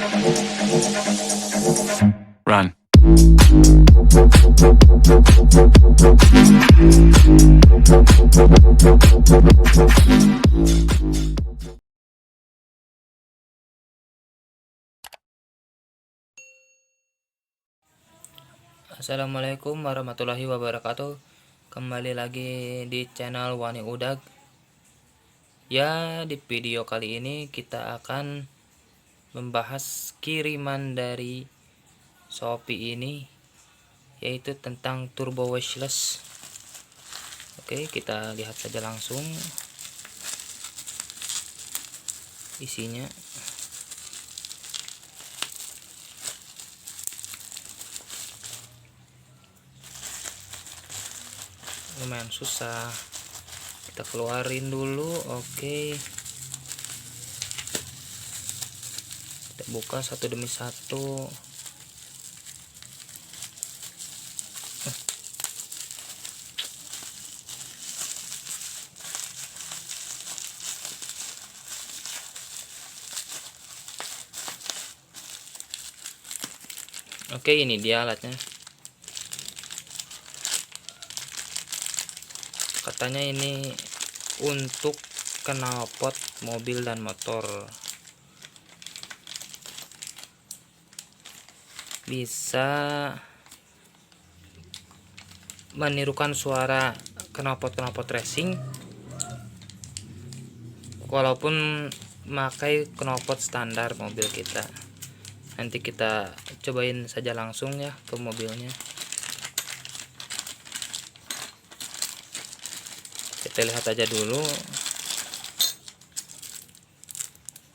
Run. Assalamualaikum warahmatullahi wabarakatuh. Kembali lagi di channel Wani Udag. Ya, di video kali ini kita akan membahas kiriman dari Shopee ini, yaitu tentang turbo washless. Oke, kita lihat saja langsung isinya. Lumayan susah, kita keluarin dulu. Oke, kita buka satu demi satu. Oke, ini dia alatnya. Katanya ini untuk knalpot mobil dan motor, bisa menirukan suara knalpot racing walaupun memakai knalpot standar mobil kita. Nanti kita cobain saja langsung ya ke mobilnya. Kita lihat aja dulu.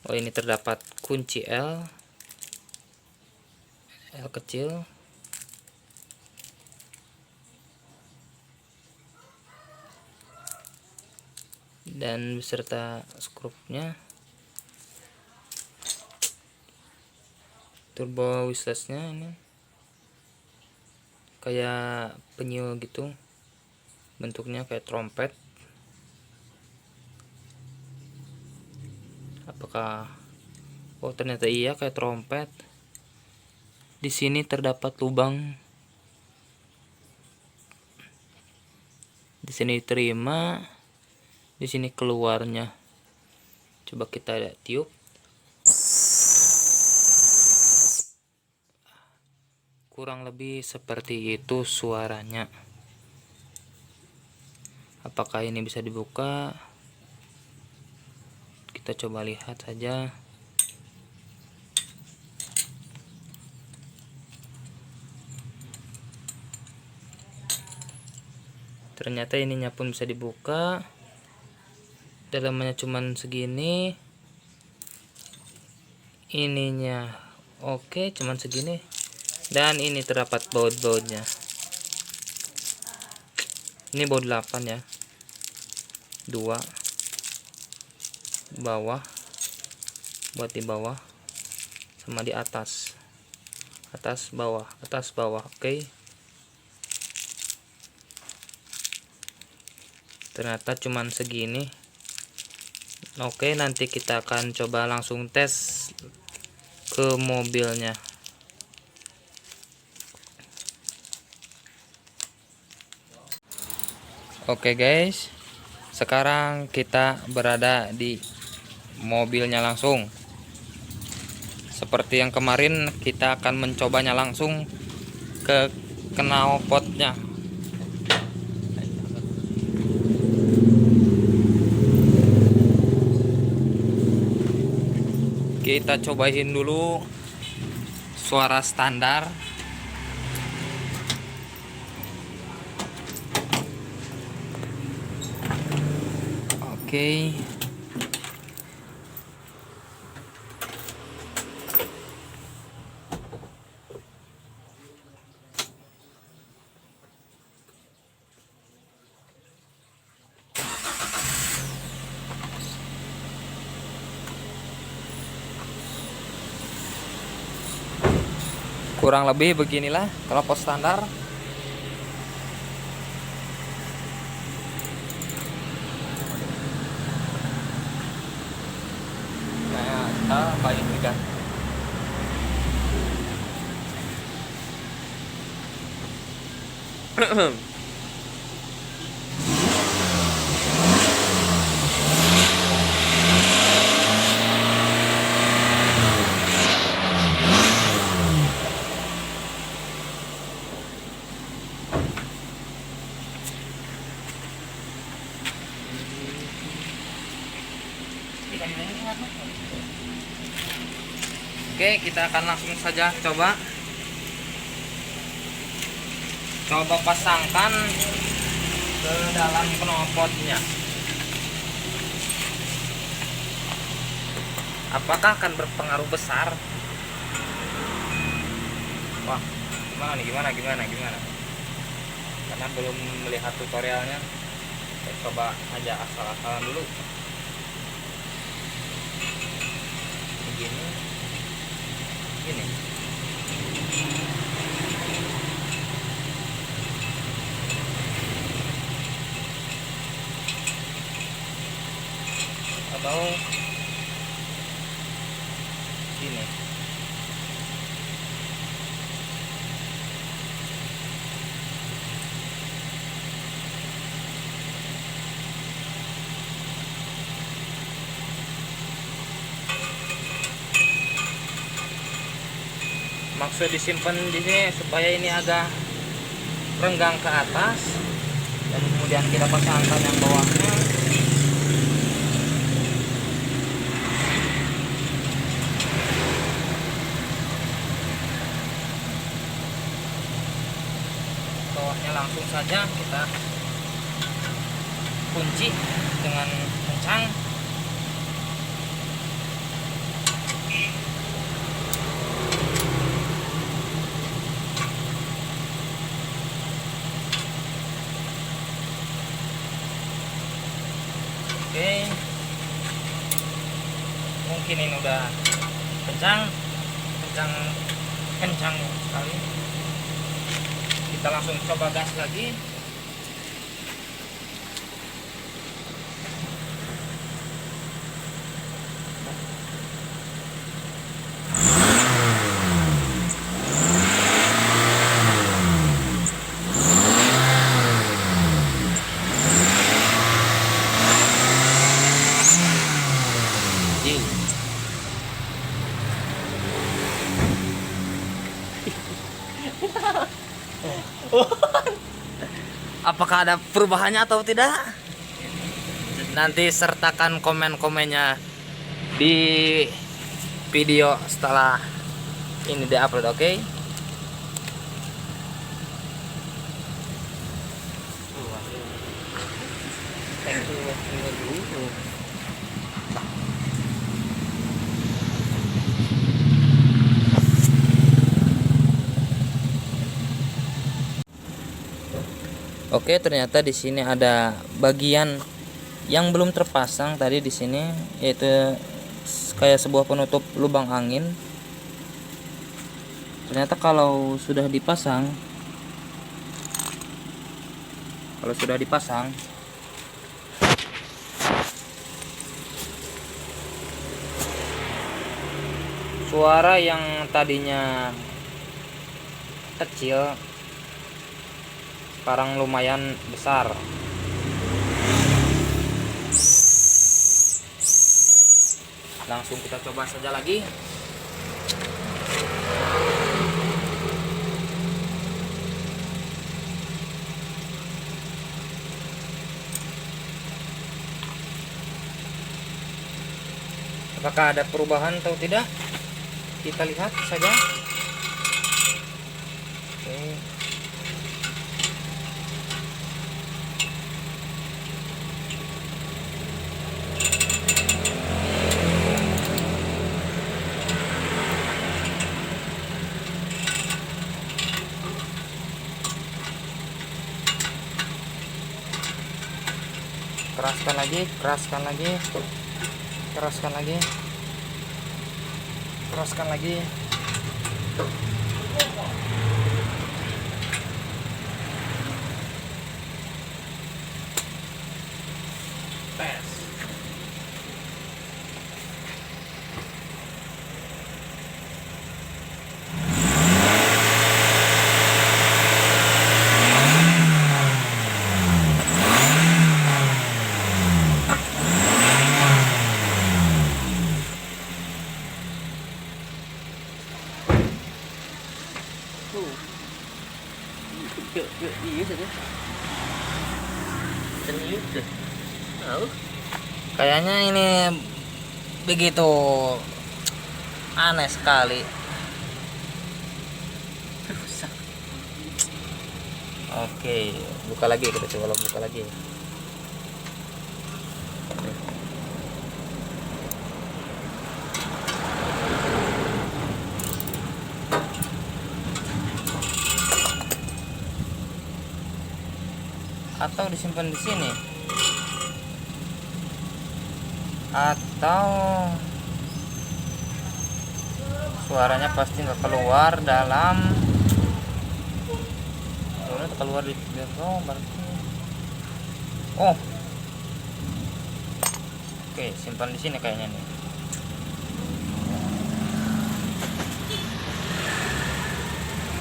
Oh, ini terdapat kunci L kecil. Dan beserta skrupnya. Turbo washlessnya ini kayak penyu gitu, bentuknya kayak trompet. Apakah oh, ternyata iya kayak trompet. Di sini terdapat lubang, di sini diterima, di sini keluarnya. Coba kita tiup. Kurang lebih seperti itu suaranya. Apakah ini bisa dibuka? Kita coba lihat saja. Ternyata ininya pun bisa dibuka. Dalamnya cuman segini. Ininya oke, cuman segini. Dan ini terdapat baut-bautnya. Ini baut 8 ya. 2 bawah, buat di bawah sama di atas. Atas bawah, atas bawah. Oke. Ternyata cuman segini. Oke, nanti kita akan coba langsung tes ke mobilnya. Oke guys, sekarang kita berada di mobilnya langsung. Seperti yang kemarin, kita akan mencobanya langsung ke knalpotnya. Kita cobain dulu suara standar. Oke. Kurang lebih beginilah knalpot standar. Nah, kita main juga. Oke, kita akan langsung saja coba pasangkan ke dalam knalpotnya. Apakah akan berpengaruh besar? Wah, gimana? Karena belum melihat tutorialnya, saya coba aja asal-asalan dulu. Gini. Atau gini. Maksud disimpan di sini supaya ini agak renggang ke atas, dan kemudian kita pasangkan yang bawahnya. Bawahnya langsung saja kita kunci dengan kencang. Oke, mungkin ini udah kencang sekali. Kita langsung coba gas lagi. Apakah ada perubahannya atau tidak? Nanti sertakan komen-komennya di video setelah ini diupload, oke? Oke, ternyata di sini ada bagian yang belum terpasang tadi di sini, yaitu kayak sebuah penutup lubang angin. Ternyata kalau sudah dipasang, suara yang tadinya kecil sekarang lumayan besar. Langsung kita coba saja lagi. Apakah ada perubahan atau tidak? Kita lihat saja. Oke. Keraskan lagi. Tes. Iya saja. Serius deh. Tahu? Kayaknya ini begitu aneh sekali. Rusak. Oke, buka lagi, kita coba buka lagi. Atau disimpan di sini, atau suaranya pasti nggak keluar dalam keluar di berarti. Oh, oke, simpan di sini kayaknya nih.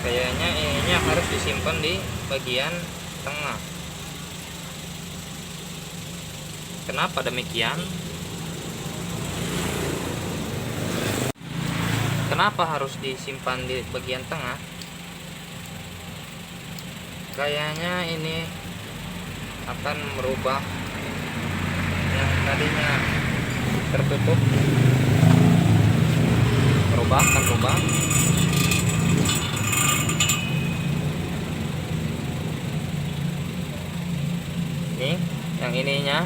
Kayaknya ininya harus disimpan di bagian tengah. Kenapa demikian? Kenapa harus disimpan di bagian tengah? Kayaknya ini akan merubah yang tadinya tertutup, akan berubah. Ini yang ininya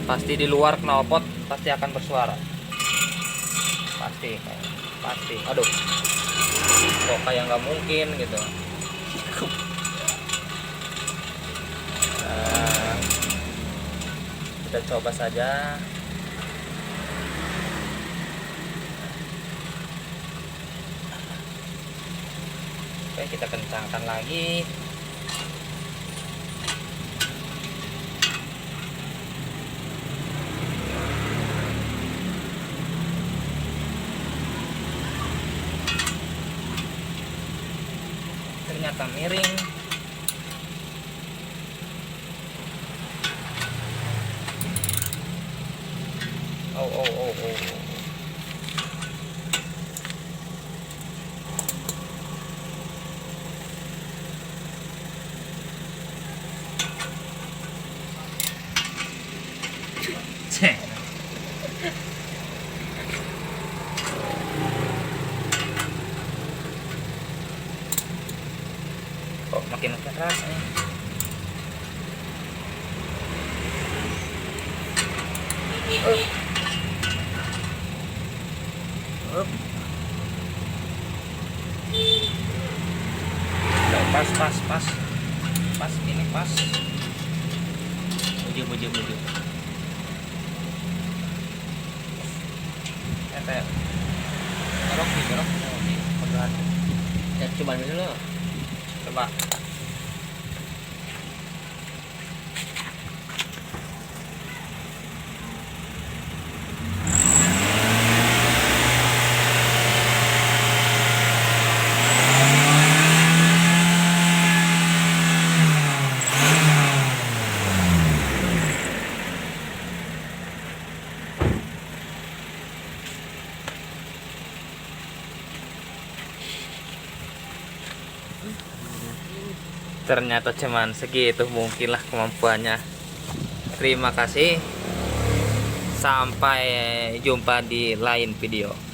pasti di luar knalpot pasti akan bersuara, pasti. Aduh, kok kayak nggak mungkin gitu. Kita coba saja. Oke, kita kencangkan lagi. Ternyata miring. Oh. Cek. Kok makin keras nih. Pas ini pas. Bujuk. Kayak jorok. Ya coba dulu. Coba. Ternyata cuman segitu mungkinlah kemampuannya. Terima kasih. Sampai jumpa di lain video.